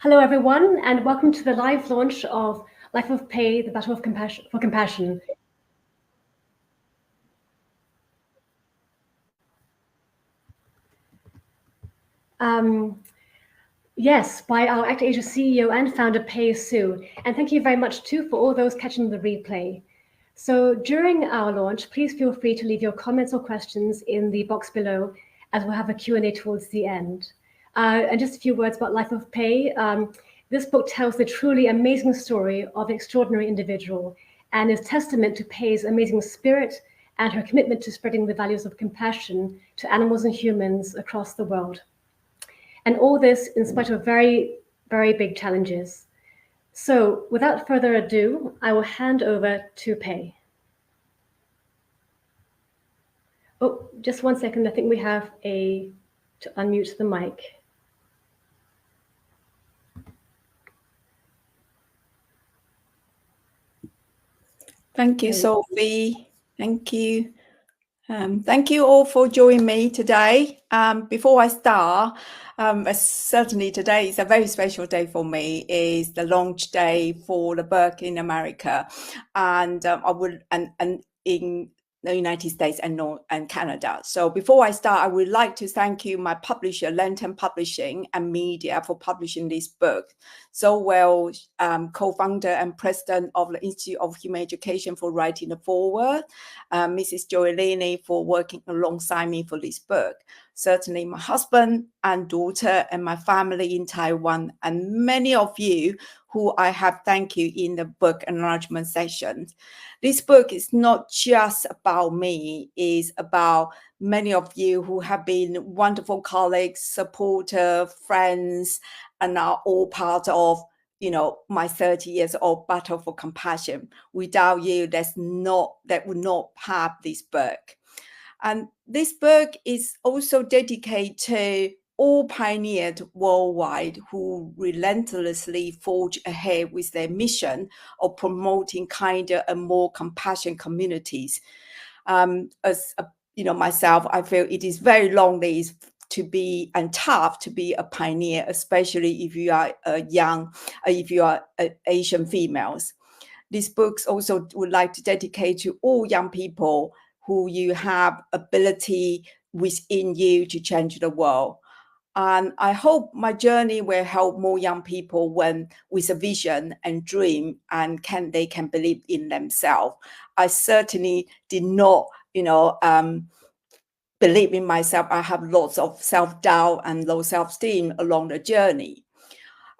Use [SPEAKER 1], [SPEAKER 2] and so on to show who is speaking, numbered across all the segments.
[SPEAKER 1] Hello, everyone, and welcome to the live launch of Life of Pei, the Battle of Compassion for Compassion. Yes, by our Act Asia CEO and founder, Pei Su. And thank you very much, too, for all those catching the replay. So during our launch, please feel free to leave your comments or questions in the box below, as we'll have a Q&A towards the end. And just a few words about Life of Pei. This book tells the truly amazing story of an extraordinary individual and is testament to Pei's amazing spirit and her commitment to spreading the values of compassion to animals and humans across the world. And all this in spite of very, very big challenges. So without further ado, I will hand over to Pei. Oh, just 1 second. I think we have to unmute the mic.
[SPEAKER 2] Thank you, Sophie. Thank you. Thank you all for joining me today. Before I start, certainly today is a very special day for me. It's the launch day for the book in America, and in the United States and Canada. So before I start, I would like to thank you, my publisher, Lantern Publishing and Media, for publishing this book. So well, co-founder and president of the Institute of Human Education for writing the foreword, Mrs. Joelini for working alongside me for this book. Certainly my husband and daughter and my family in Taiwan, and many of you who I have thanked you in the book enlargement session. This book is not just about me, it's about many of you who have been wonderful colleagues, supporters, friends, and are all part of my 30 years of battle for compassion. Without you, that would not have this book. And this book is also dedicated to all pioneers worldwide who relentlessly forge ahead with their mission of promoting kinder and more compassionate communities. Myself, I feel it is very lonely to be and tough to be a pioneer, especially if you are Asian females. These books also would like to dedicate to all young people who you have ability within you to change the world. And I hope my journey will help more young people with a vision and dream, and they can believe in themselves. I certainly did not, believe in myself. I have lots of self-doubt and low self-esteem along the journey.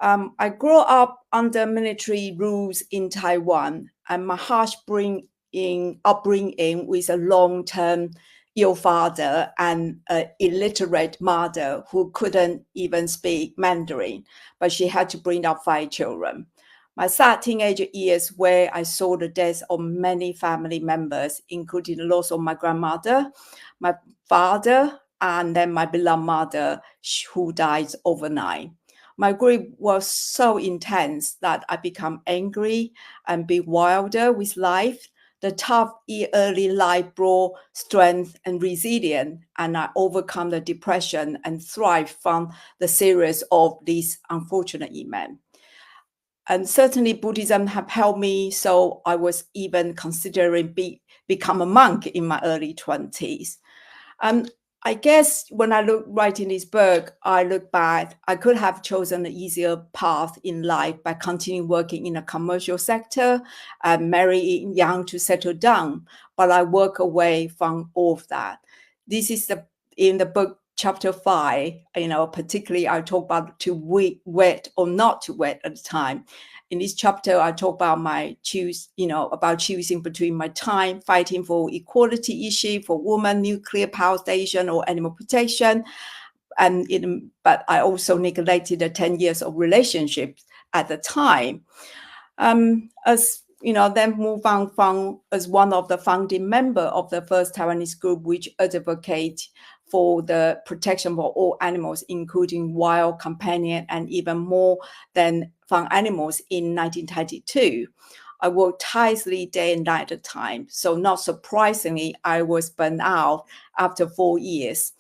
[SPEAKER 2] I grew up under military rules in Taiwan, and my harsh upbringing with a long-term ill father and an illiterate mother who couldn't even speak Mandarin, but she had to bring up 5 children. My sad teenager years, where I saw the deaths of many family members, including the loss of my grandmother, my father, and then my beloved mother, who died overnight. My grief was so intense that I became angry and bewildered with life. The tough early life brought strength and resilience, and I overcome the depression and thrived from the series of these unfortunate events. And certainly Buddhism have helped me, so I was even considering become a monk in my early 20s. I guess when I writing this book, I look back, I could have chosen an easier path in life by continuing working in a commercial sector and marrying young to settle down, but I work away from all of that. This is in the book, chapter 5, particularly I talk about to wed or not to wed at the time. In this chapter, I talk about about choosing between my time fighting for equality issue for women, nuclear power station, or animal protection. But I also neglected the 10 years of relationships at the time. Then move on from as one of the founding member of the first Taiwanese group, which advocates for the protection for all animals, including wild, companion, and even more than farm animals in 1932. I worked tirelessly day and night at a time. So not surprisingly, I was burned out after 4 years.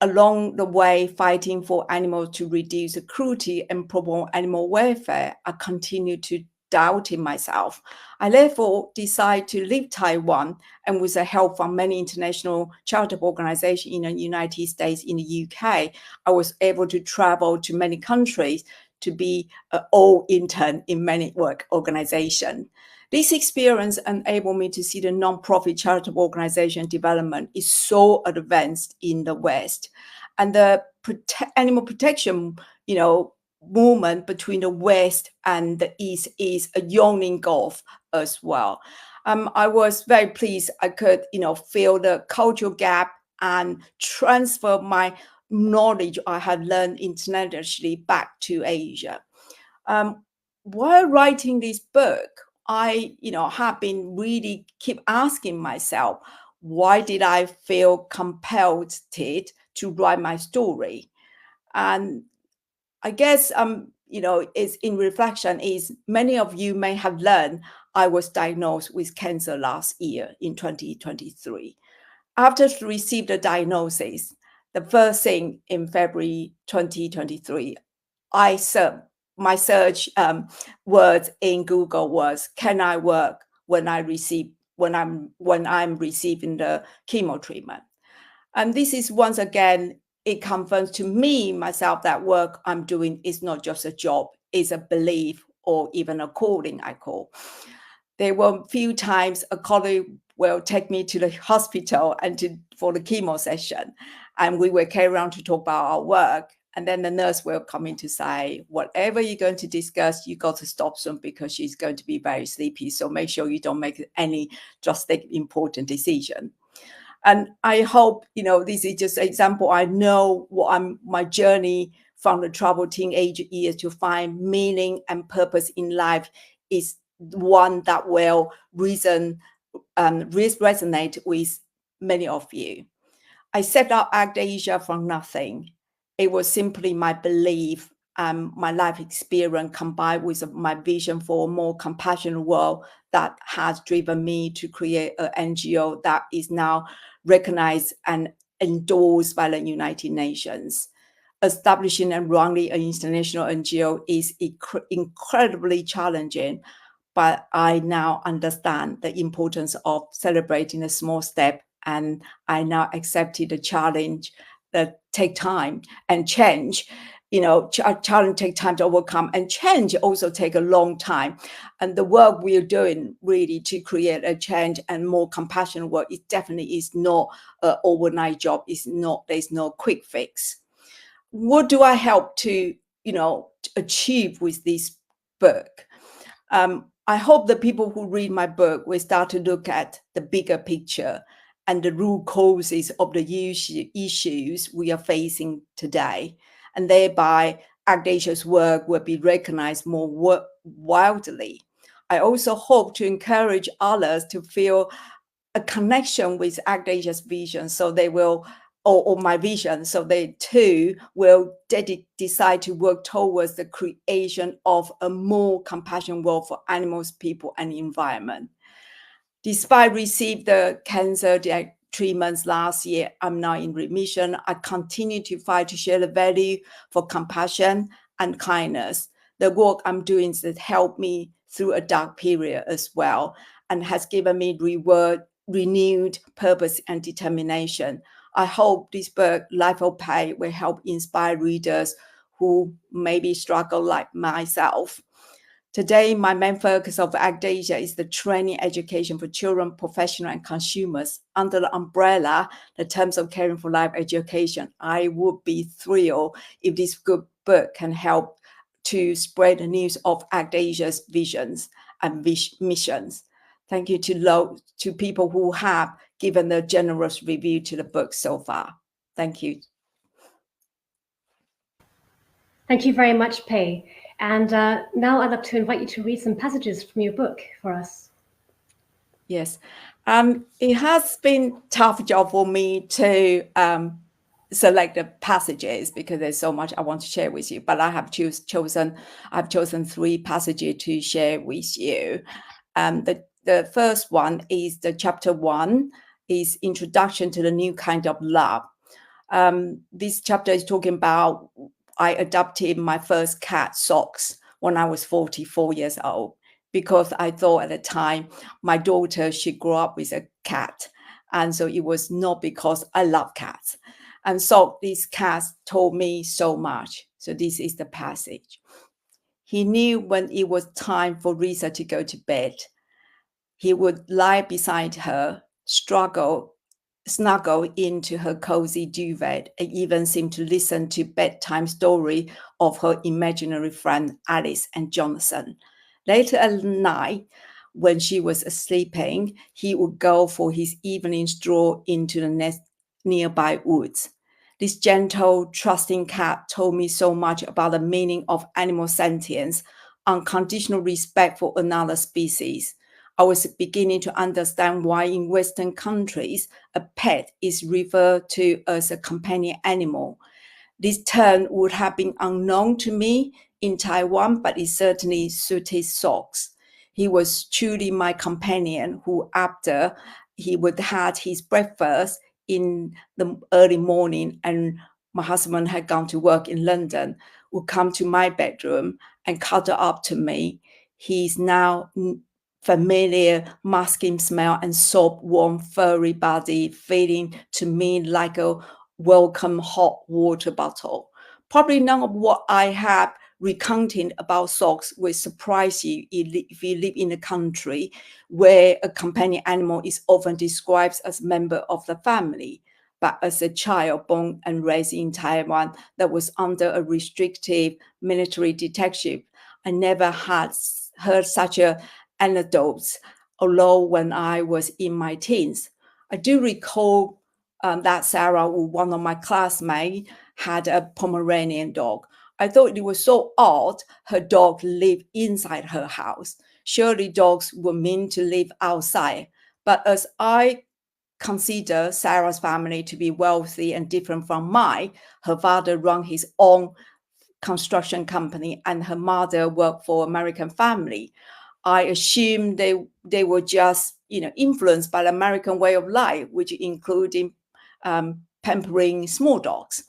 [SPEAKER 2] along the way, fighting for animals to reduce cruelty and promote animal welfare, I continue to doubt in myself. I therefore decided to leave Taiwan, and with the help from many international charitable organizations in the United States, in the UK, I was able to travel to many countries to be an all intern in many work organizations. This experience enabled me to see the non-profit charitable organization development is so advanced in the West, and the animal protection, movement between the West and the East is a yawning gulf as well. I was very pleased I could, fill the cultural gap and transfer my knowledge I had learned internationally back to Asia. While writing this book, I, have been really keep asking myself, why did I feel compelled to write my story? And I guess, it's in reflection is many of you may have learned I was diagnosed with cancer last year in 2023. After I received the diagnosis, the first thing in February 2023, my search words in Google was, "Can I work when I'm receiving the chemo treatment?" And this is once again, it confirms to me myself that work I'm doing is not just a job, it's a belief or even a calling, I call. There were a few times a colleague will take me to the hospital for the chemo session, and we will carry around to talk about our work. And then the nurse will come in to say, whatever you're going to discuss, you got to stop soon because she's going to be very sleepy. So make sure you don't make any drastic important decision. And I hope, this is just an example. I know my journey from the troubled teenage years to find meaning and purpose in life is one that will resonate with many of you. I set up Act Asia from nothing. It was simply my belief and my life experience combined with my vision for a more compassionate world that has driven me to create an NGO that is now recognized and endorsed by the United Nations. Establishing and running an international NGO is incredibly challenging, but I now understand the importance of celebrating a small step, and I now accepted the challenge that take time and change. Challenge take time to overcome, and change also take a long time. And the work we are doing really to create a change and more compassionate work, it definitely is not an overnight job. There's no quick fix. What do I help to, achieve with this book? I hope the people who read my book will start to look at the bigger picture and the root causes of the issues we are facing today. And thereby, Act Asia's work will be recognized more widely. I also hope to encourage others to feel a connection with Act Asia's vision, so they will, or my vision, so they too will decide to work towards the creation of a more compassionate world for animals, people, and the environment. Despite receiving the cancer treatments last year, I'm now in remission. I continue to fight to share the value for compassion and kindness. The work I'm doing has helped me through a dark period as well, and has given me renewed purpose and determination. I hope this book, Life of Pei, will help inspire readers who maybe struggle like myself. Today, my main focus of Act Asia is the training education for children, professionals, and consumers. Under the umbrella, the terms of caring for life education, I would be thrilled if this good book can help to spread the news of Act Asia's visions and missions. Thank you to people who have given a generous review to the book so far. Thank you.
[SPEAKER 1] Thank you very much, Pei. And now I'd like to invite you to read some passages from your book for us.
[SPEAKER 2] Yes. It has been a tough job for me to select the passages because there's so much I want to share with you, but I have chosen 3 passages to share with you. The first one is the chapter 1 is Introduction to the New Kind of Love. This chapter is talking about I adopted my first cat, Socks, when I was 44 years old, because I thought at the time my daughter should grow up with a cat. And so it was not because I love cats. And so these cats told me so much. So this is the passage. He knew when it was time for Risa to go to bed. He would lie beside her, snuggle into her cozy duvet, and even seem to listen to bedtime story of her imaginary friend Alice and Jonathan. Later at night, when she was sleeping, he would go for his evening stroll into the nearby woods. This gentle, trusting cat told me so much about the meaning of animal sentience, unconditional respect for another species. I was beginning to understand why in Western countries, a pet is referred to as a companion animal. This term would have been unknown to me in Taiwan, but it certainly suited Socks. He was truly my companion who, after he would have his breakfast in the early morning and my husband had gone to work in London, would come to my bedroom and cuddle up to me. He's now familiar masking smell and soft, warm, furry body feeling to me like a welcome hot water bottle. Probably none of what I have recounting about Socks will surprise you if you live in a country where a companion animal is often described as a member of the family. But as a child born and raised in Taiwan that was under a restrictive military dictatorship, I never had heard such a anecdotes, although when I was in my teens. I do recall that Sarah, one of my classmates, had a Pomeranian dog. I thought it was so odd her dog lived inside her house. Surely dogs were meant to live outside. But as I consider Sarah's family to be wealthy and different from mine, her father ran his own construction company and her mother worked for American family. I assume they were just influenced by the American way of life, which including pampering small dogs.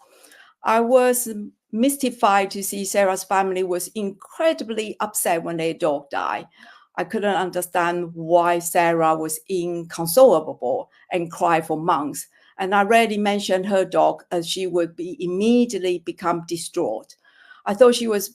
[SPEAKER 2] I was mystified to see Sarah's family was incredibly upset when their dog died. I couldn't understand why Sarah was inconsolable and cried for months. And I rarely mentioned her dog as she would be immediately become distraught. I thought she was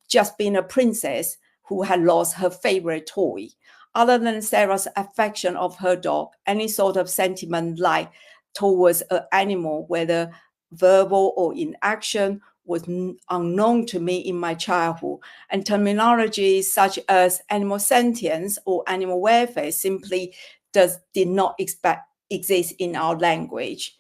[SPEAKER 2] just being a princess who had lost her favorite toy. Other than Sarah's affection of her dog, any sort of sentiment like towards an animal, whether verbal or in action, was unknown to me in my childhood, and terminology such as animal sentience or animal welfare simply did not exist in our language.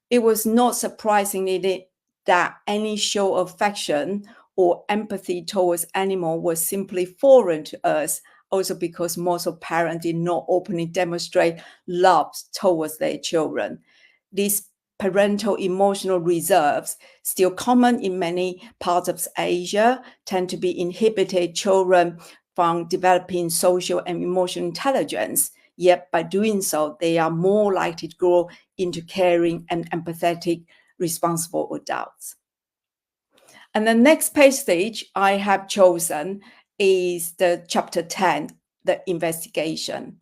[SPEAKER 2] It was not surprisingly that any show of affection or empathy towards animal was simply foreign to us, also because most of parents did not openly demonstrate love towards their children. These parental emotional reserves, still common in many parts of Asia, tend to be inhibited children from developing social and emotional intelligence. Yet by doing so, they are more likely to grow into caring and empathetic, responsible adults. And the next passage I have chosen is the chapter 10, the investigation.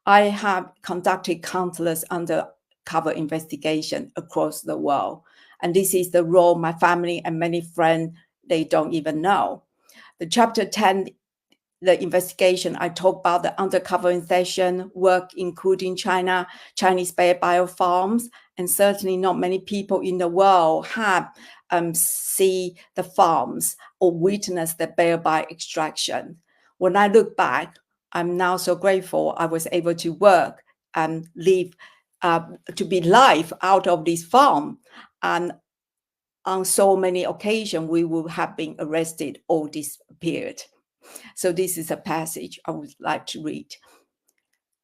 [SPEAKER 2] I have conducted countless undercover investigation across the world. And this is the role my family and many friends, they don't even know. The chapter 10, the investigation, I talk about the undercover session work, including Chinese bear biofarms, and certainly not many people in the world have see the farms or witness the bear by extraction. When I look back, I'm now so grateful I was able to work and live, to be live out of this farm. And on so many occasions, we would have been arrested or disappeared. So this is a passage I would like to read.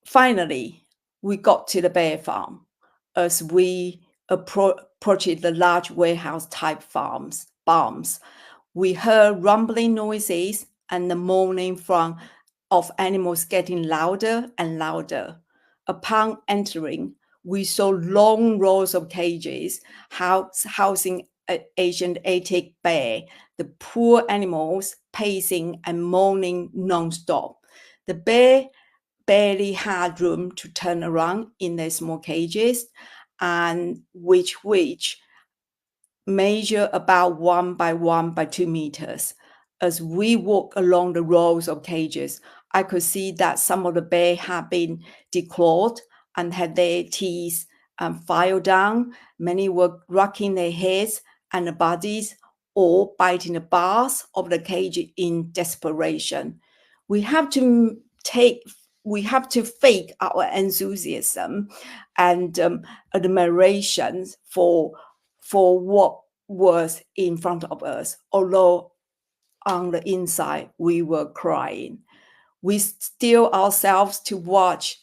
[SPEAKER 2] Finally, we got to the bear farm. As we approached the large warehouse-type farms, we heard rumbling noises and the moaning of animals getting louder and louder. Upon entering, we saw long rows of cages housing Asiatic bear, the poor animals pacing and moaning non-stop. The bear barely had room to turn around in their small cages, and which measure about 1 by 2 meters. As we walked along the rows of cages, I could see that some of the bears had been declawed and had their teeth filed down. Many were rocking their heads and the bodies or biting the bars of the cage in desperation. We have to fake our enthusiasm and admiration for what was in front of us, although on the inside we were crying. We still ourselves to watch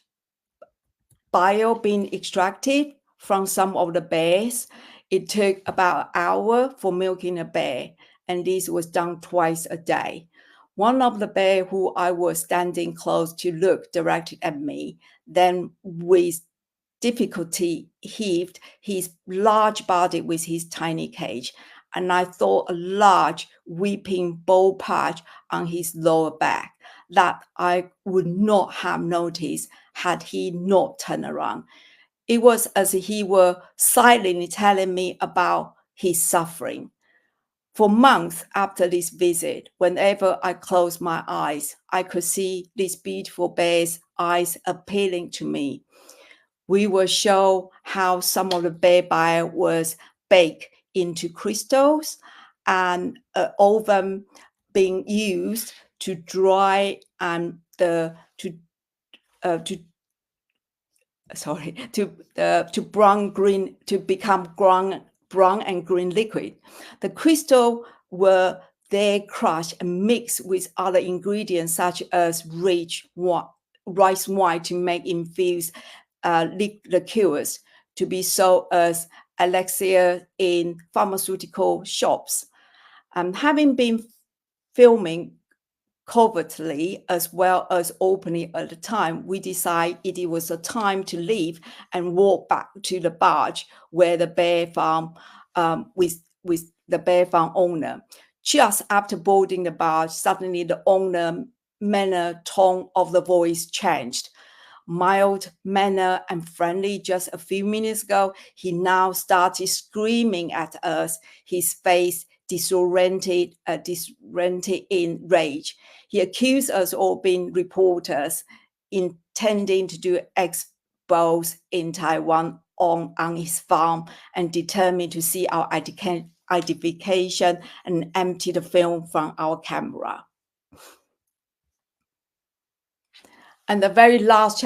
[SPEAKER 2] bile being extracted from some of the bears. It took about an hour for milking a bear, and this was done twice a day. One of the bears who I was standing close to looked directly at me, then with difficulty heaved his large body with his tiny cage, and I saw a large weeping bald patch on his lower back that I would not have noticed had he not turned around. It was as if he were silently telling me about his suffering. For months after this visit, whenever I closed my eyes, I could see this beautiful bear's eyes appealing to me. We will show how some of the bear bile was baked into crystals and oven being used to dry and to become brown and green liquid. The crystal were there crushed and mixed with other ingredients such as rich rice wine to make infused liqueurs to be sold as elixir in pharmaceutical shops. Having been filming covertly as well as openly at the time, we decided it was a time to leave and walk back to the barge where the bear farm with the bear farm owner. Just after boarding the barge, suddenly the owner manner, tone of the voice changed. Mild manner and friendly just a few minutes ago, he now started screaming at us, his face disoriented in rage. He accused us of being reporters intending to do expos in Taiwan on his farm and determined to see our identification and empty the film from our camera. And the very last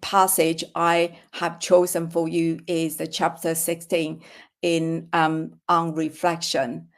[SPEAKER 2] passage I have chosen for you is the chapter 16 in on reflection.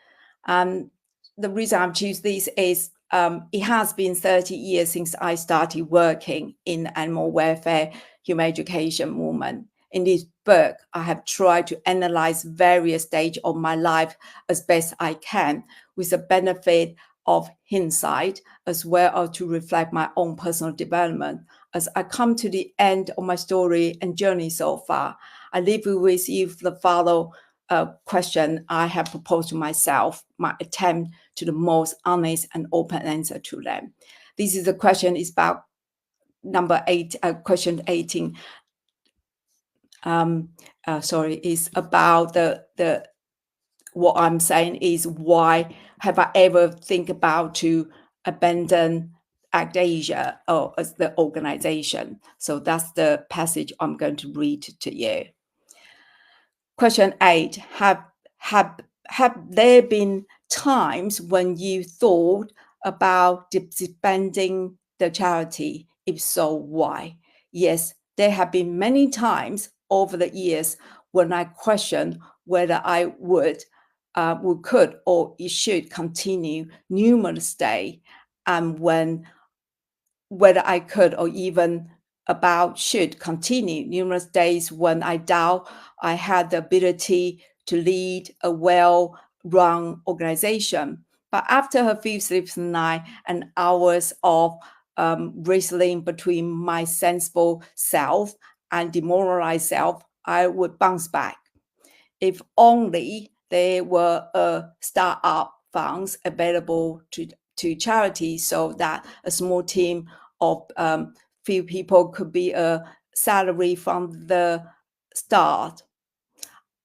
[SPEAKER 2] The reason I've chosen this is it has been 30 years since I started working in animal welfare, human education movement. In this book, I have tried to analyze various stages of my life as best I can, with the benefit of hindsight, as well as to reflect my own personal development. As I come to the end of my story and journey so far, I leave with you the follow question I have proposed to myself, my attempt to the most honest and open answer to them. This is the question is about question 18. Is about the what I'm saying is, why have I ever think about to abandon Act Asia or as the organization? So that's the passage I'm going to read to you. Question 8, have there been times when you thought about disbanding the charity? If so, why? Yes, there have been many times over the years when I questioned whether I could or it should continue numerous days, and whether I could or even about should continue numerous days when I doubt I had the ability to lead a well-run organization. But after a few sleepless nights and hours of wrestling between my sensible self and demoralize self, I would bounce back. If only there were startup funds available to charity, so that a small team of few people could be a salary from the start,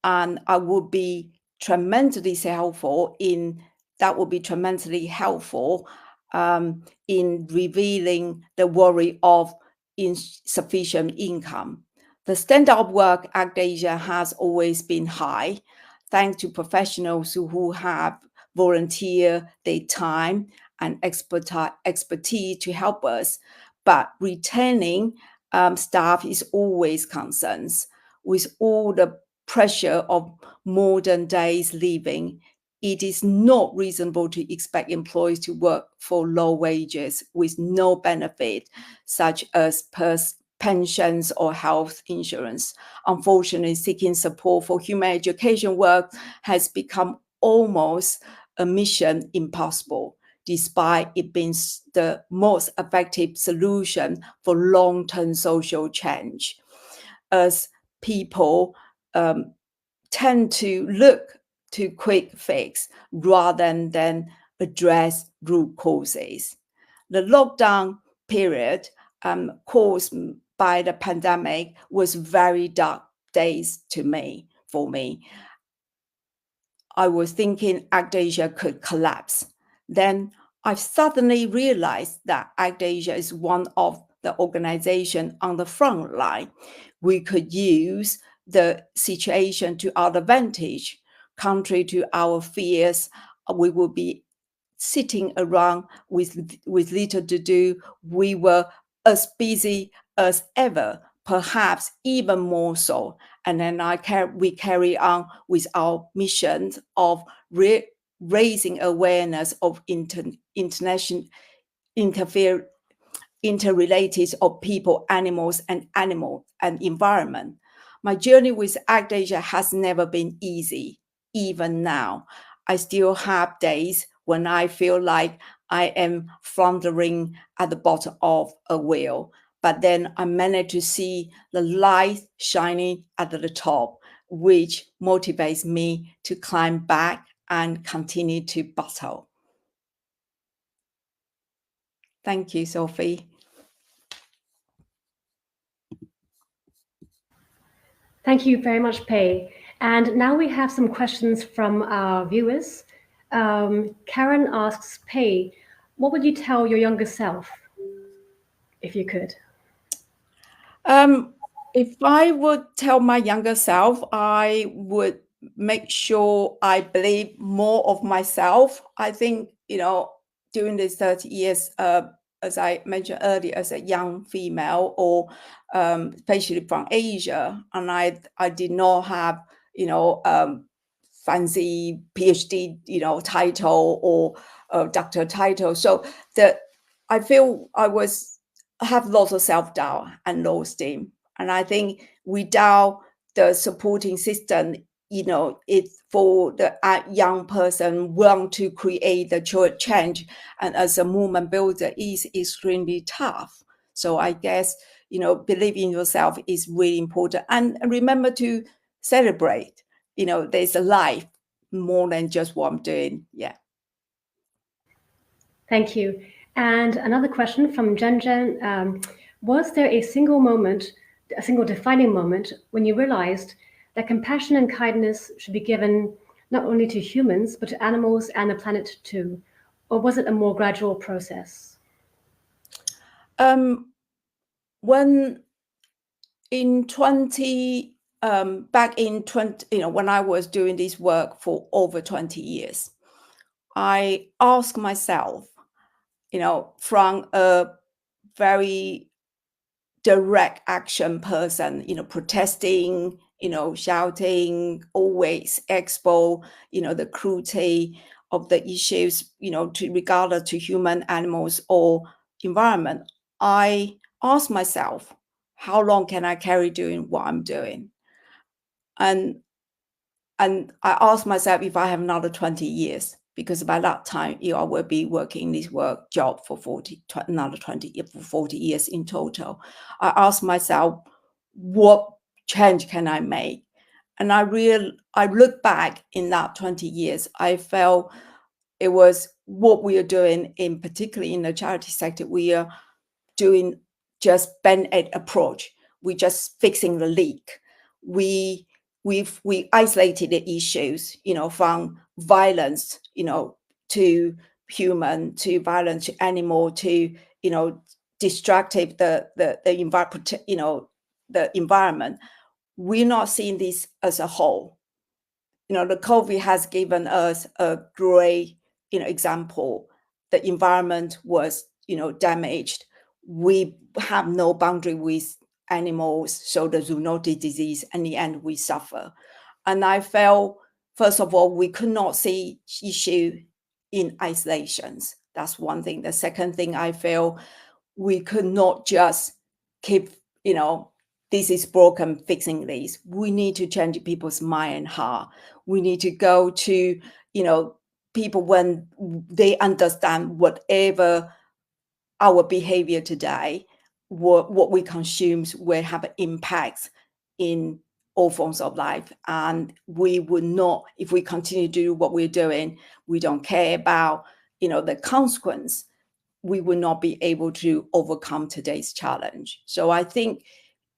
[SPEAKER 2] and I would be tremendously helpful in that would be tremendously helpful in revealing the worry of insufficient income. The standard of work at Asia has always been high, thanks to professionals who have volunteered their time and expertise to help us. But retaining staff is always concerns. With all the pressure of modern days living, it is not reasonable to expect employees to work for low wages with no benefit, such as pensions or health insurance. Unfortunately, seeking support for human education work has become almost a mission impossible, despite it being the most effective solution for long-term social change. As people tend to look to quick fix rather than address root causes. The lockdown period caused by the pandemic was very dark days for me. I was thinking ActAsia could collapse. Then I suddenly realized that ActAsia is one of the organizations on the front line. We could use the situation to our advantage. Contrary to our fears, we would be sitting around with little to do. We were as busy as ever, perhaps even more so. And then we carry on with our mission of raising awareness of international interrelated of people, animals, and environment. My journey with ActAsia has never been easy. Even now, I still have days when I feel like I am floundering at the bottom of a wheel. But then I manage to see the light shining at the top, which motivates me to climb back and continue to battle. Thank you, Sophie.
[SPEAKER 1] Thank you very much, Pei. And now we have some questions from our viewers. Karen asks, Pei, what would you tell your younger self, if you could?
[SPEAKER 2] If I would tell my younger self, I would make sure I believe more of myself. I think, during these 30 years, as I mentioned earlier, as a young female, or especially from Asia, and I did not have, fancy PhD, title or doctor title. So I feel have lots of self-doubt and low esteem. And I think without the supporting system, it's for the young person want to create the change, and as a movement builder is extremely tough. So I guess, believe in yourself is really important. And remember to celebrate, there's a life more than just what I'm doing. Yeah.
[SPEAKER 1] Thank you. And another question from Jen. Was there a single defining moment when you realized that compassion and kindness should be given not only to humans, but to animals and the planet too? Or was it a more gradual process?
[SPEAKER 2] When back in 20, when I was doing this work for over 20 years, I asked myself, from a very direct action person, protesting, shouting, always expo, the cruelty of the issues, regardless to human, animals, or environment. I asked myself, how long can I carry doing what I'm doing? And I asked myself if I have another 20 years, because by that time, I will be working this job for another 40 years in total. I asked myself, what change can I make? And I look back in that 20 years, I felt it was what we are doing in particularly in the charity sector. We are doing just band-aid approach. We're just fixing the leak. We isolated the issues, from violence, to human, to violence to animal, to destructive the environment. We're not seeing this as a whole. The COVID has given us a great example. The environment was damaged. We have no boundary with animals, so the zoonotic disease, in the end we suffer. And I felt, first of all, we could not see issue in isolations. That's one thing. The second thing, I feel we could not just keep this is broken, fixing this. We need to change people's mind and heart. We need to go to people when they understand whatever our behavior today, what we consume will have impacts in all forms of life. And we would not, if we continue to do what we're doing, we don't care about the consequence, we will not be able to overcome today's challenge. So I think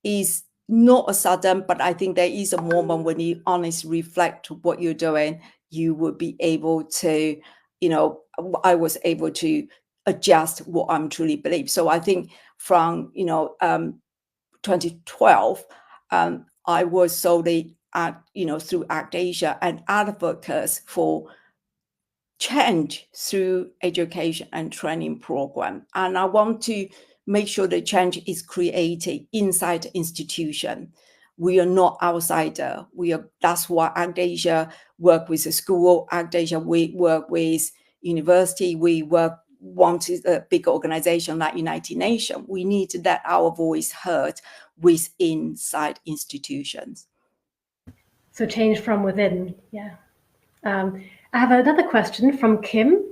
[SPEAKER 2] it's not a sudden, but I think there is a moment when you honestly reflect what you're doing, you would be able to, I was able to adjust what I'm truly believe. So I think from 2012, I was solely through Act Asia and advocates for change through education and training program. And I want to make sure the change is created inside the institution. We are not outsider. That's why Act Asia work with the school. Act Asia, we work with university. We want a big organization like United Nations. We need to let our voice heard with inside institutions.
[SPEAKER 1] So change from within, yeah. I have another question from Kim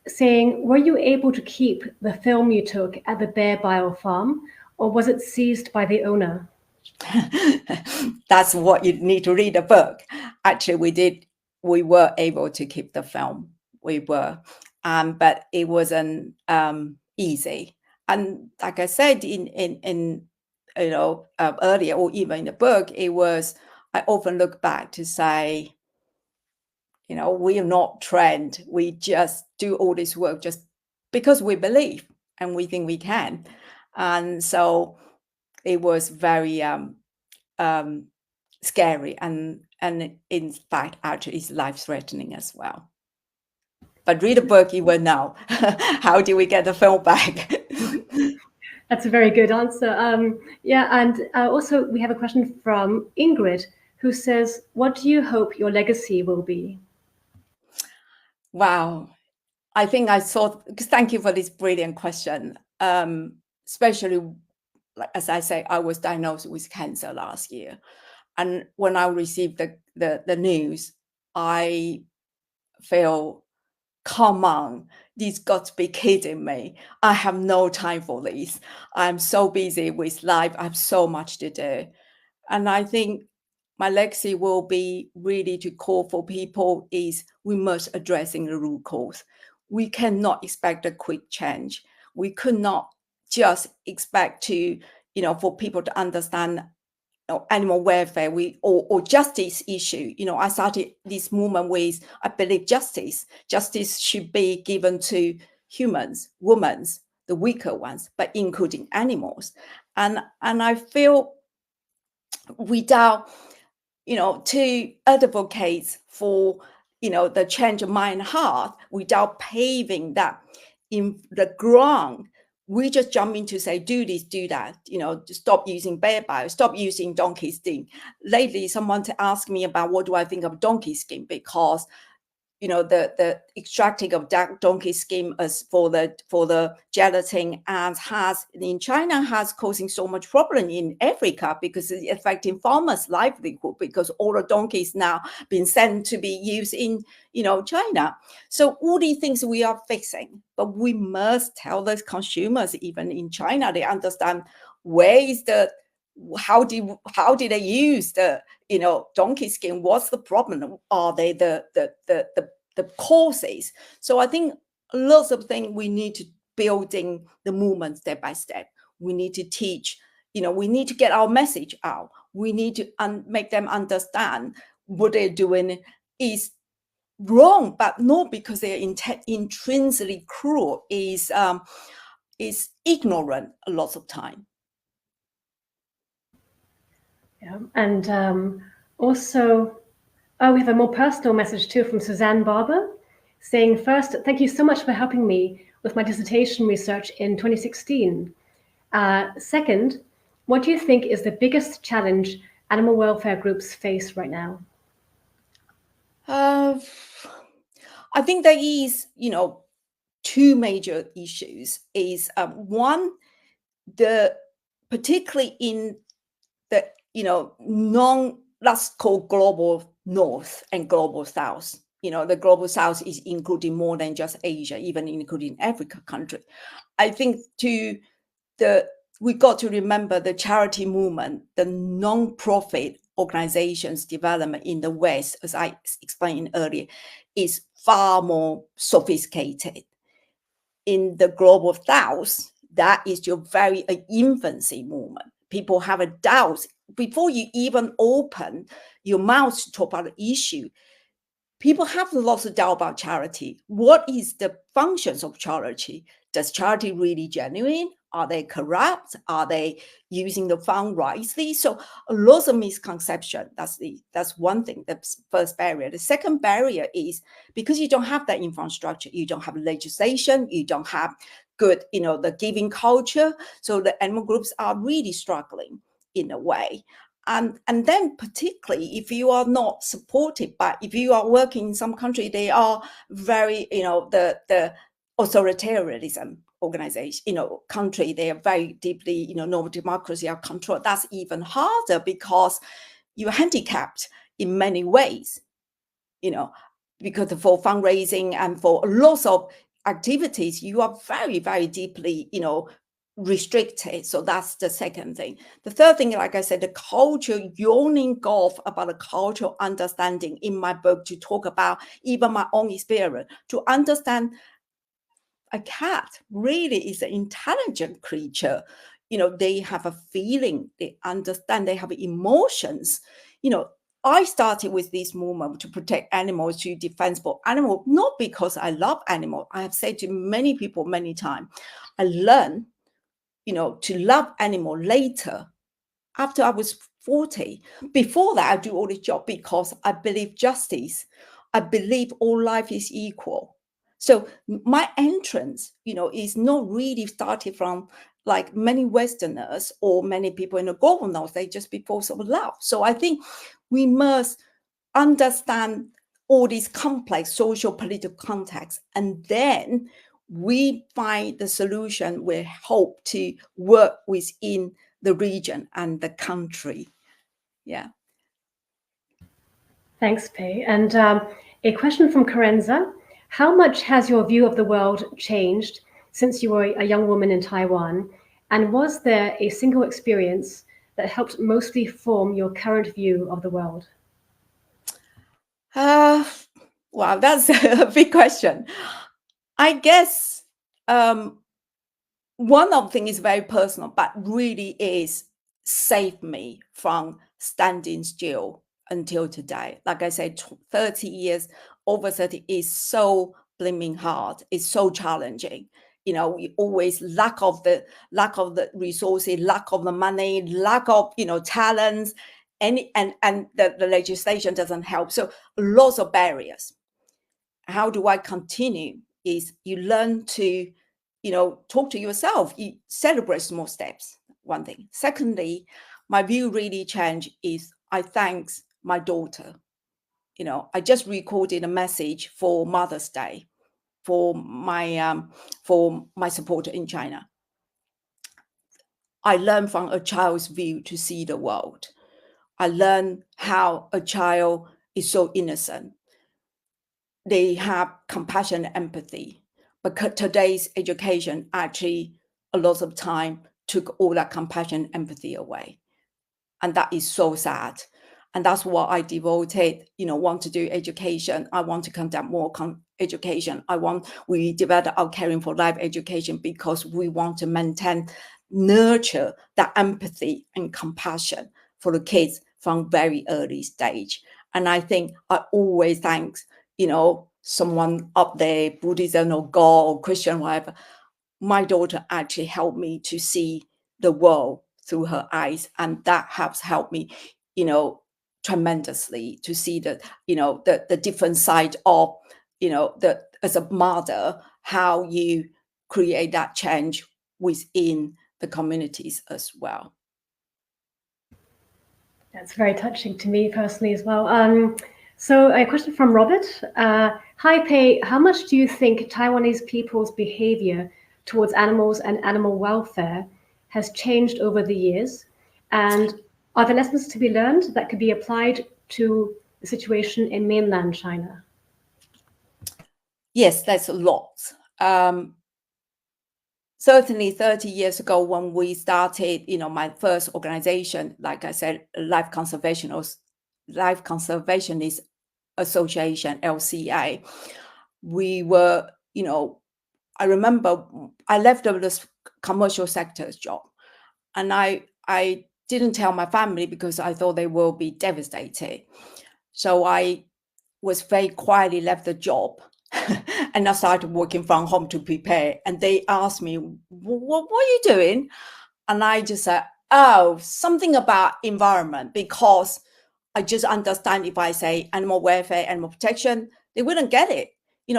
[SPEAKER 1] saying, were you able to keep the film you took at the Bear Bio farm, or was it seized by the owner?
[SPEAKER 2] That's what you need to read the book. Actually, we were able to keep the film. We were, but it wasn't easy. And like I said in earlier, or even in the book, I often look back to say, we are not trained. We just do all this work just because we believe and we think we can. And so it was very scary. And in fact, actually, it's life-threatening as well. But read a book, you will know. How do we get the film back?
[SPEAKER 1] That's a very good answer. And also we have a question from Ingrid, who says, what do you hope your legacy will be?
[SPEAKER 2] Wow. I think thank you for this brilliant question. Especially, as I say, I was diagnosed with cancer last year. And when I received the news, I feel, come on, this got to be kidding me. I have no time for this. I'm so busy with life. I have so much to do. And I think my legacy will be really to call for people is we must addressing the root cause. We cannot expect a quick change. We could not just expect to, for people to understand animal welfare, or justice issue. I started this movement with, I believe justice should be given to humans, women, the weaker ones, but including animals. And I feel without, to advocate for, the change of mind and heart, without paving that in the ground, we just jump in to say, do this, do that, stop using bear bio, stop using donkey skin. Lately, someone asked me about what do I think of donkey skin, because the extracting of donkey skin as for the gelatin and in China has causing so much problem in Africa because it's affecting farmers' livelihood, because all the donkeys now being sent to be used in China. So all these things we are fixing, but we must tell those consumers, even in China, they understand where is the how did they use the donkey skin? What's the problem? Are they the causes? So I think lots of things we need to building the movement step by step. We need to teach, we need to get our message out. We need to make them understand what they're doing is wrong, but not because they're intrinsically cruel, is ignorant a lot of time.
[SPEAKER 1] Yeah. And also, we have a more personal message too from Suzanne Barber saying, first, thank you so much for helping me with my dissertation research in 2016. Second, what do you think is the biggest challenge animal welfare groups face right now?
[SPEAKER 2] I think there is, two major issues. Is one, particularly in the let's call global North and global South. The global South is including more than just Asia, even including Africa country. I think we got to remember the charity movement, the non-profit organizations development in the West, as I explained earlier, is far more sophisticated. In the global South, that is your very infancy movement. People have a doubt before you even open your mouth to talk about the issue. People have lots of doubt about charity. What is the functions of charity? Does charity really genuine? Are they corrupt? Are they using the fund wisely? So lots of misconception. That's one thing. That's first barrier. The second barrier is because you don't have that infrastructure, you don't have legislation, you don't have good, the giving culture. So the animal groups are really struggling in a way. And then particularly if you are not supported, but if you are working in some country, they are very, the authoritarianism organization, country, they are very deeply, no democracy are controlled. That's even harder because you're handicapped in many ways, because for fundraising and for lots of activities, you are very, very deeply, restricted. So that's the second thing. The third thing, like I said, the culture, yawning golf about the cultural understanding in my book, to talk about even my own experience, to understand a cat really is an intelligent creature. They have a feeling, they understand, they have emotions. I started with this movement to protect animals, to defense for animals, not because I love animals. I have said to many people many times, I learned to love animal later, after I was 40. Before that, I do all this job because I believe justice. I believe all life is equal. So my entrance, is not really started from like many Westerners or many people in the global North. They just because of love. So I think we must understand all these complex social political contexts, and then we find the solution. We hope to work within the region and the country. Yeah.
[SPEAKER 1] Thanks, Pei. And a question from Karenza. How much has your view of the world changed since you were a young woman in Taiwan? And was there a single experience that helped mostly form your current view of the world?
[SPEAKER 2] Wow, that's a big question. I guess one of the things is very personal, but really is saved me from standing still until today. Like I said, 30 years, over 30 is so blaming hard. It's so challenging. We always lack of the resources, lack of the money, lack of, talents, and the legislation doesn't help. So lots of barriers. How do I continue? Is you learn to, talk to yourself. You celebrate small steps. One thing. Secondly, my view really changed. Is I thanks my daughter. I just recorded a message for Mother's Day for my supporter in China. I learned from a child's view to see the world. I learned how a child is so innocent. They have compassion and empathy. But today's education actually a lot of time took all that compassion and empathy away. And that is so sad. And that's what I devoted, want to do education. I want to conduct more education. We develop our Caring for Life education because we want to nurture that empathy and compassion for the kids from very early stage. And I think I always thank, someone up there, Buddhism or God or Christian, whatever. My daughter actually helped me to see the world through her eyes, and that has helped me, tremendously to see the different side of, as a mother, how you create that change within the communities as well.
[SPEAKER 1] That's very touching to me personally as well. So a question from Robert. Hi, Pei. How much do you think Taiwanese people's behavior towards animals and animal welfare has changed over the years? And are there lessons to be learned that could be applied to the situation in mainland China?
[SPEAKER 2] Yes, that's a lot. Certainly 30 years ago when we started, my first organization, like I said, Life Conservationist Association, LCA, we were, I remember I left this commercial sector's job, and I didn't tell my family because I thought they will be devastated. So I was very quietly left the job and I started working from home to prepare. And they asked me, what are you doing? And I just said, oh, something about environment, because I just understand if I say animal welfare, animal protection, they wouldn't get it.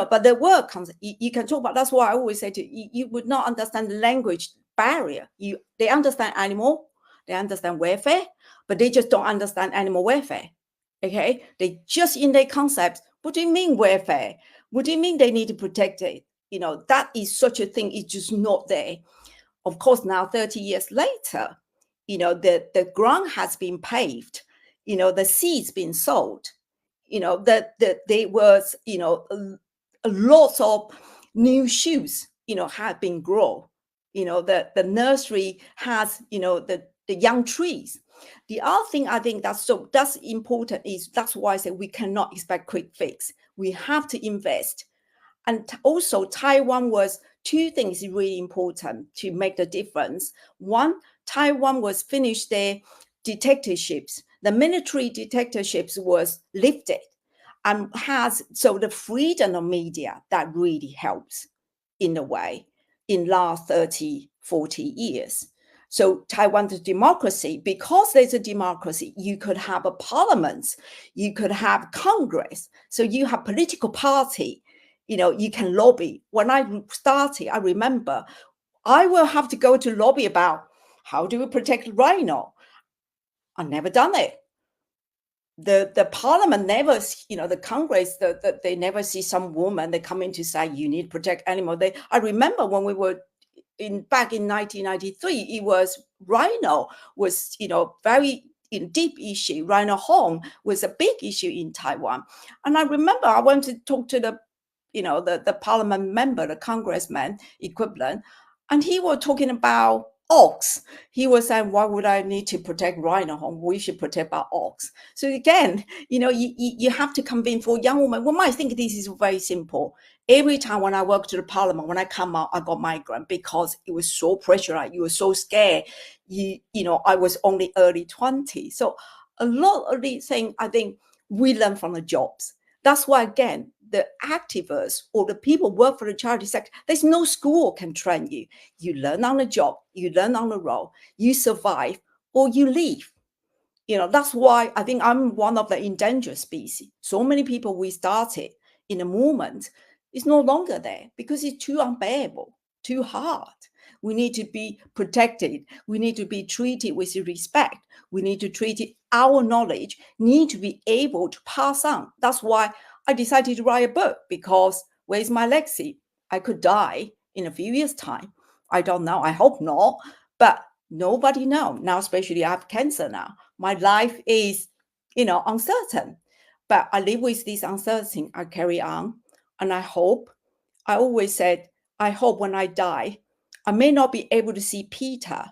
[SPEAKER 2] But the word comes, you can talk about, that's why I always say to you, you would not understand the language barrier. They understand animal, they understand welfare, but they just don't understand animal welfare. Okay, they just in their concepts. What do you mean welfare? What do you mean they need to protect it? That is such a thing. It's just not there. Of course, now 30 years later, the ground has been paved. The seeds been sowed. That there was, a lot of new shoots, have been grown. The nursery has, the young trees. The other thing I think that's important is that's why I say we cannot expect quick fix. We have to invest. And also Taiwan was two things really important to make the difference. One, Taiwan was finished their dictatorships. The military dictatorships was lifted and so the freedom of media that really helps in a way in last 30, 40 years. So Taiwan's democracy, because there's a democracy, you could have a parliament, you could have Congress, so you have political party, you can lobby. When I started, I remember I will have to go to lobby about how do we protect rhino. I never done it. The parliament never, the Congress, they never see some woman, they come in to say you need to protect animal. I remember when we were back in 1993, it was rhino was, very deep issue. Rhino horn was a big issue in Taiwan. And I remember I went to talk to the parliament member, the congressman equivalent, and he was talking about ox. He was saying, why would I need to protect rhino horn? We should protect our ox. So again, you have to convince for young women. One might think this is very simple. Every time when I work to the parliament, when I come out, I got migraine because it was so pressurized. You were so scared. I was only early 20s. So a lot of these things, I think we learn from the jobs. That's why, again, the activists or the people work for the charity sector, there's no school can train you. You learn on the job, you learn on the road, you survive or you leave. That's why I think I'm one of the endangered species. So many people we started in a movement is no longer there because it's too unbearable, too hard. We need to be protected. We need to be treated with respect. We need to treat it, our knowledge need to be able to pass on. That's why I decided to write a book, because where's my legacy? I could die in a few years' time. I don't know. I hope not. But nobody knows. Now, especially I have cancer now. My life is, uncertain. But I live with this uncertainty. I carry on. And I always said, I hope when I die, I may not be able to see Peter,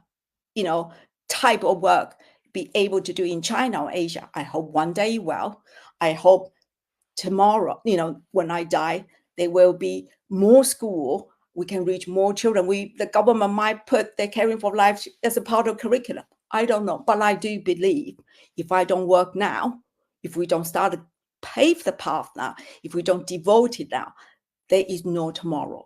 [SPEAKER 2] type of work, be able to do in China or Asia. I hope one day it will. I hope tomorrow, when I die, there will be more school. We can reach more children. The government might put the caring for life as a part of curriculum. I don't know, but I do believe if I don't work now, if we don't start to pave the path now, if we don't devote it now, there is no tomorrow.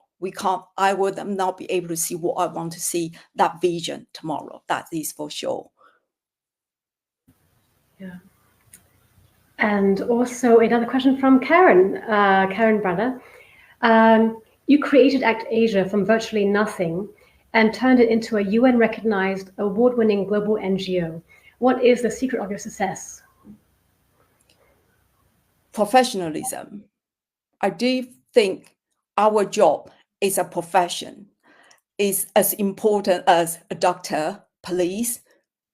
[SPEAKER 2] I would not be able to see what I want to see, that vision tomorrow. That is for sure.
[SPEAKER 1] Yeah. And also another question from Karen Brother. You created ACT Asia from virtually nothing and turned it into a UN-recognized, award-winning global NGO. What is the secret of your success?
[SPEAKER 2] Professionalism. I do think our job is a profession, is as important as a doctor, police,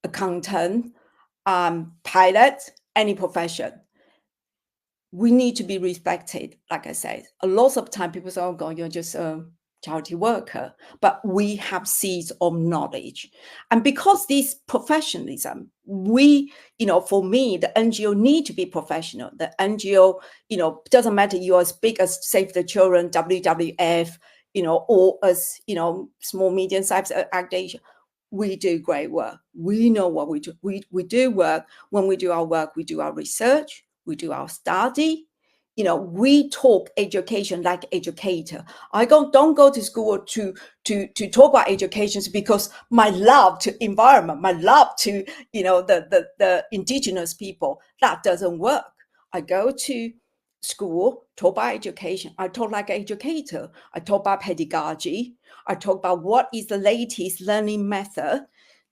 [SPEAKER 2] accountant, pilot, any profession. We need to be respected. Like I said, a lot of time people say, oh God, you're just a charity worker, but we have seeds of knowledge. And because this professionalism, for me, the NGO need to be professional. The NGO, doesn't matter you're as big as Save the Children, WWF, or as, small, medium-sized ACT Asia. We do great work. We know what we do. We do work. When we do our work, we do our research, we do our study. We talk education like educator. I don't go to school to talk about education because my love to environment, my love to the indigenous people. That doesn't work. I go to school, talk about education. I talk like an educator. I talk about pedagogy. I talk about what is the latest learning method.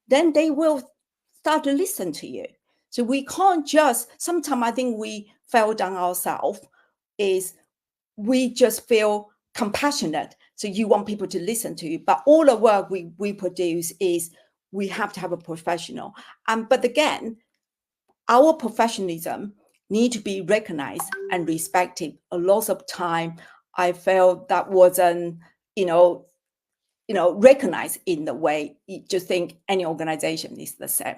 [SPEAKER 2] Then they will start to listen to you. So we can't just, sometimes I think we fell down ourselves, is we just feel compassionate. So you want people to listen to you. But all the work we produce is we have to have a professional. But again, our professionalism need to be recognized and respected. A lot of time I felt that wasn't, recognized in the way you just think any organization is the same.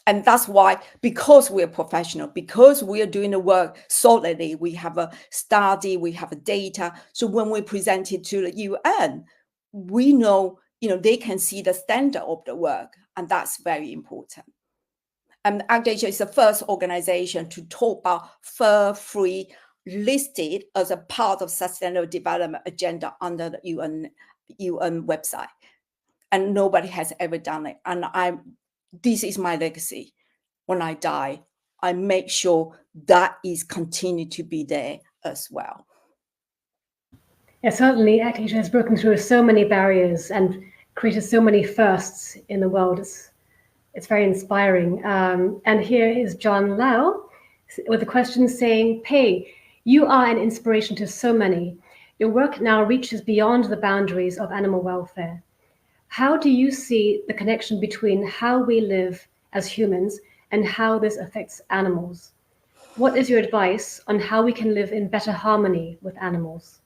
[SPEAKER 2] And that's why, because we're professional, because we are doing the work solidly, we have a study, we have a data. So when we present it to the UN, we know, they can see the standard of the work. And that's very important. And ACT Asia is the first organization to talk about fur-free listed as a part of Sustainable Development Agenda under the UN website. And nobody has ever done it. And this is my legacy. When I die, I make sure that is continued to be there as well.
[SPEAKER 1] Yeah, certainly ACT Asia has broken through so many barriers and created so many firsts in the world. It's very inspiring. And here is John Lau with a question saying, Pei, you are an inspiration to so many. Your work now reaches beyond the boundaries of animal welfare. How do you see the connection between how we live as humans and how this affects animals? What is your advice on how we can live in better harmony with animals?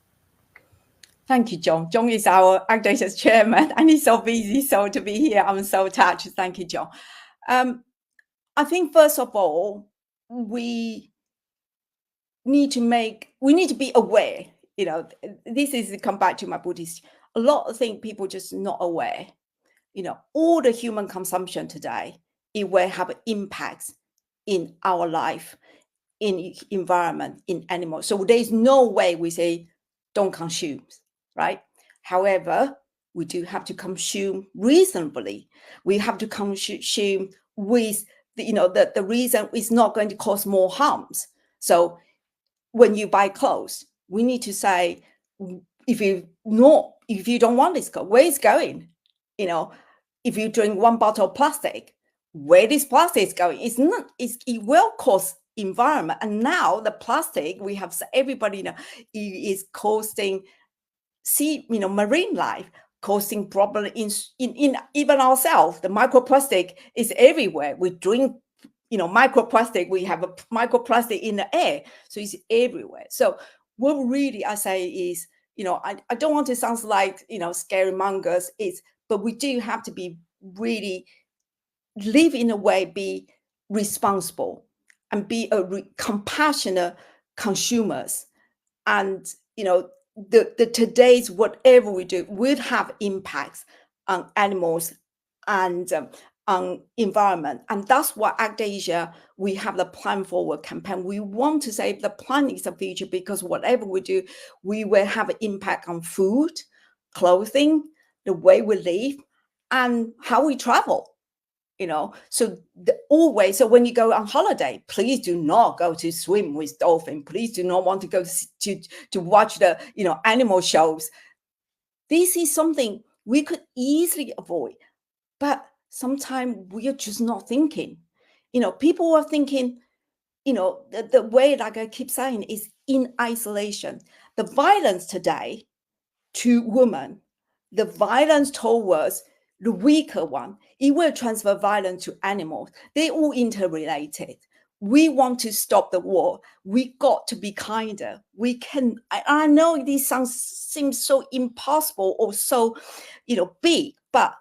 [SPEAKER 2] Thank you, John. John is our ACT Asia's chairman, and he's so busy, so to be here, I'm so touched. Thank you, John. I think, first of all, we need to be aware. This is come back to my Buddhist. A lot of things people just not aware. All the human consumption today, it will have impacts in our life, in environment, in animals. So there's no way we say don't consume, right? However, we do have to consume reasonably. We have to consume with the reason is not going to cause more harms. So when you buy clothes, we need to say, if you don't want this clothes, where it's going? If you drink one bottle of plastic, where this plastic is going? It will cause environment. And now the plastic, we have everybody is causing marine life, causing problem in even ourselves. The microplastic is everywhere. We drink microplastic, we have a microplastic in the air, so it's everywhere. So what really I say is, I don't want to sound like scary mongers, but we do have to be really live in a way, be responsible and be compassionate consumers. And, the today's whatever we do will have impacts on animals and on environment. And that's why Act Asia, we have the Plan Forward campaign. We want to say the planet is the future, because whatever we do, we will have an impact on food, clothing, the way we live, and how we travel. So always, so when you go on holiday, please do not go to swim with dolphin. Please do not want to go to watch the animal shows. This is something we could easily avoid, but sometimes we are just not thinking. People are thinking, the way, like I keep saying, is in isolation. The violence today to women, the violence towards the weaker one, it will transfer violence to animals. They all interrelated. We want to stop the war. We got to be kinder. We can. I know this seems so impossible or so, big, but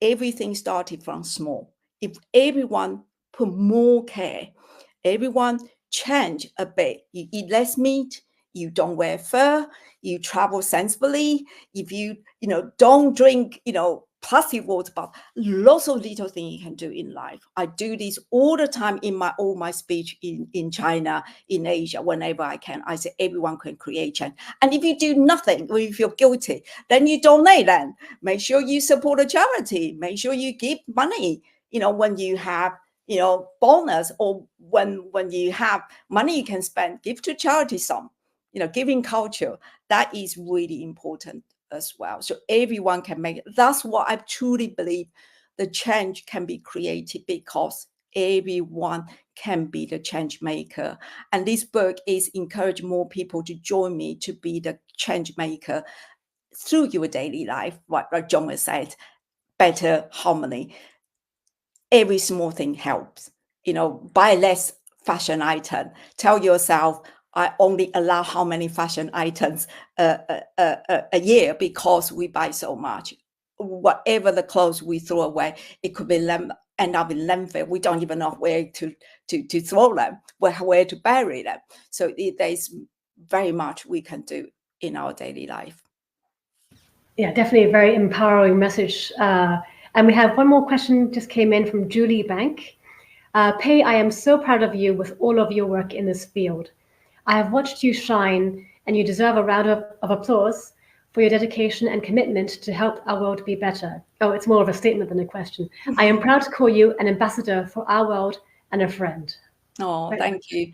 [SPEAKER 2] everything started from small. If everyone put more care, everyone change a bit. You eat less meat. You don't wear fur. You travel sensibly. If you don't drink plastic water bottle, lots of little things you can do in life. I do this all the time in all my speech in China, in Asia, whenever I can. I say everyone can create change. And if you do nothing, or you feel guilty, then you donate. Then make sure you support a charity. Make sure you give money. When you have bonus, or when you have money you can spend, give to charity some. Giving culture, that is really important as well. So everyone can make it. That's what I truly believe. The change can be created because everyone can be the change maker. And this book is encouraging more people to join me to be the change maker through your daily life. Like John has said, better harmony. Every small thing helps. Buy less fashion item. Tell yourself, I only allow how many fashion items a year, because we buy so much. Whatever the clothes we throw away, it could be end up in landfill. We don't even know where to throw them, where to bury them. So there's very much we can do in our daily life.
[SPEAKER 1] Yeah, definitely a very empowering message. And we have one more question just came in from Julie Bank. Pei, I am so proud of you with all of your work in this field. I have watched you shine, and you deserve a round of applause for your dedication and commitment to help our world be better. Oh, it's more of a statement than a question. I am proud to call you an ambassador for our world and a friend.
[SPEAKER 2] Oh, thank you.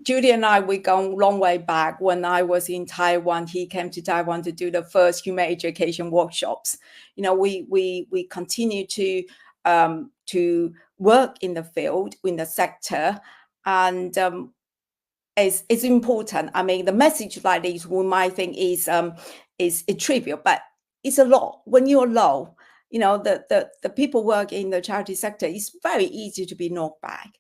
[SPEAKER 2] Judy and I, we go a long way back. When I was in Taiwan, he came to Taiwan to do the first human education workshops. We continue to work in the field, in the sector, and it's important. I mean, the message like this, we might think is trivial, but it's a lot. When you're low, the people work in the charity sector, it's very easy to be knocked back.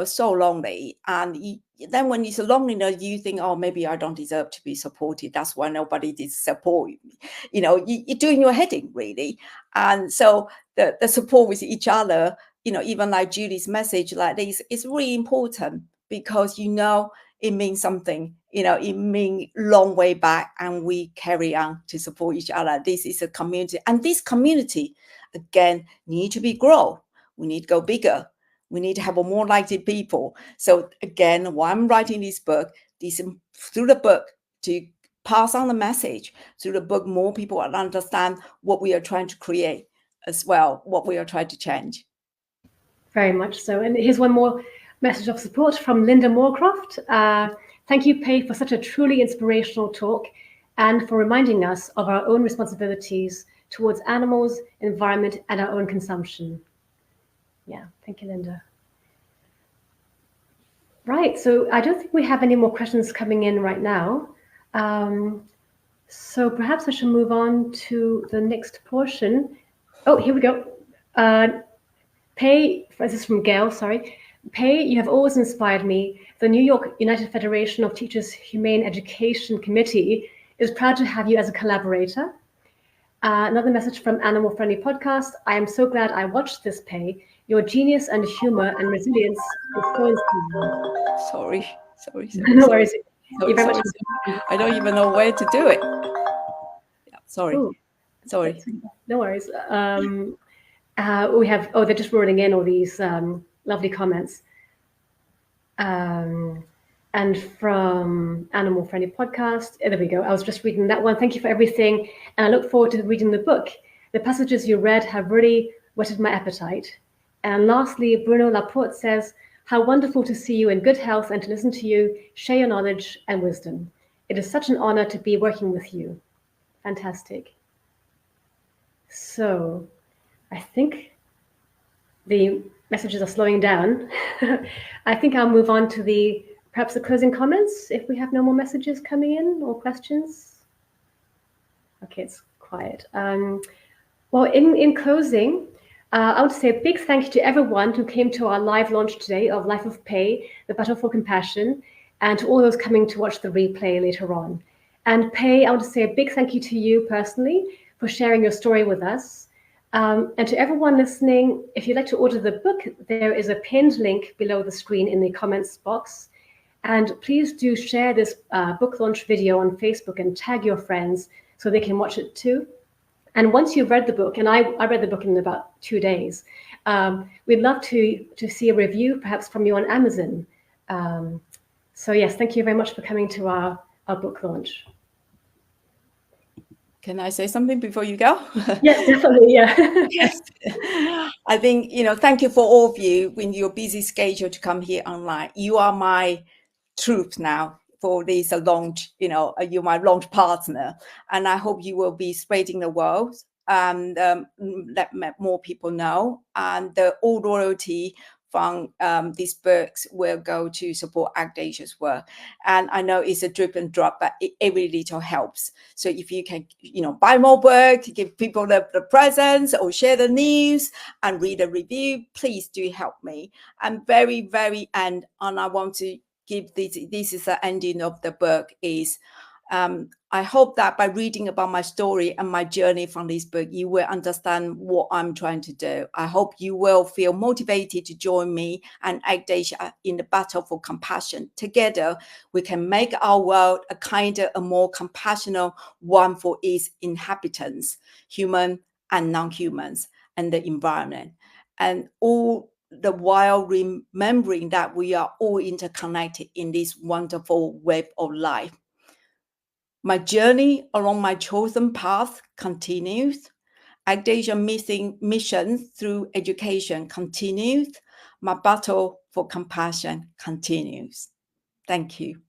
[SPEAKER 2] So lonely. And then when it's loneliness, you think, oh, maybe I don't deserve to be supported. That's why nobody did support me. You're doing your heading, really. And so the support with each other, even like Julie's message like this, is really important, because it means something. It means long way back, and we carry on to support each other. This is a community, and this community, again, need to be grown. We need to go bigger. We need to have a more like-minded people. So again, why I'm writing this book, through the book, to pass on the message. Through the book, more people will understand what we are trying to create as well, what we are trying to change.
[SPEAKER 1] Very much so. And here's one more message of support from Linda Moorcroft. Thank you, Pei, for such a truly inspirational talk, and for reminding us of our own responsibilities towards animals, environment, and our own consumption. Yeah, thank you, Linda. Right, so I don't think we have any more questions coming in right now. So perhaps I should move on to the next portion. Oh, here we go. Pei, this is from Gail, sorry. Pei, you have always inspired me. The New York United Federation of Teachers Humane Education Committee is proud to have you as a collaborator. Another message from Animal Friendly Podcast. I am so glad I watched this, Pei. Your genius and humor and resilience is so inspiring.
[SPEAKER 2] Sorry.
[SPEAKER 1] No worries. You're very much
[SPEAKER 2] Sorry. I don't even know where to do it. Yeah, sorry.
[SPEAKER 1] Oh,
[SPEAKER 2] Sorry.
[SPEAKER 1] no worries. We have, they're just rolling in all these lovely comments. And from Animal Friendly Podcast, there we go. I was just reading that one. Thank you for everything. And I look forward to reading the book. The passages you read have really whetted my appetite. And lastly, Bruno Laporte says, how wonderful to see you in good health and to listen to you share your knowledge and wisdom. It is such an honor to be working with you. Fantastic. So I think the messages are slowing down. I think I'll move on to perhaps the closing comments if we have no more messages coming in or questions. Okay, it's quiet. Well, in closing, I want to say a big thank you to everyone who came to our live launch today of Life of Pei, The Battle for Compassion, and to all those coming to watch the replay later on. And Pei, I want to say a big thank you to you personally for sharing your story with us. And to everyone listening, if you'd like to order the book, there is a pinned link below the screen in the comments box. And please do share this book launch video on Facebook and tag your friends so they can watch it too. And once you've read the book, and I read the book in about 2 days, we'd love to see a review perhaps from you on Amazon. So yes, thank you very much for coming to our book launch.
[SPEAKER 2] Can I say something before you go?
[SPEAKER 1] Yes, definitely. Yeah.
[SPEAKER 2] Yes. I think, thank you for all of you in your busy schedule to come here online. You are my troop now for this launch, you're my launch partner. And I hope you will be spreading the word and let more people know. And all royalty from these books will go to support ACT Asia's work. And I know it's a drip and drop, but every little helps. So if you can, buy more book, give people the presents or share the news and read a review, please do help me. And very, very end, and I want to give this is the ending of the book, is I hope that by reading about my story and my journey from this book, you will understand what I'm trying to do. I hope you will feel motivated to join me and ACT Asia in the battle for compassion. Together, we can make our world a kinder and more compassionate one for its inhabitants, human and non-humans, and the environment. And all the while remembering that we are all interconnected in this wonderful web of life. My journey along my chosen path continues. ACT Asia mission through education continues. My battle for compassion continues. Thank you.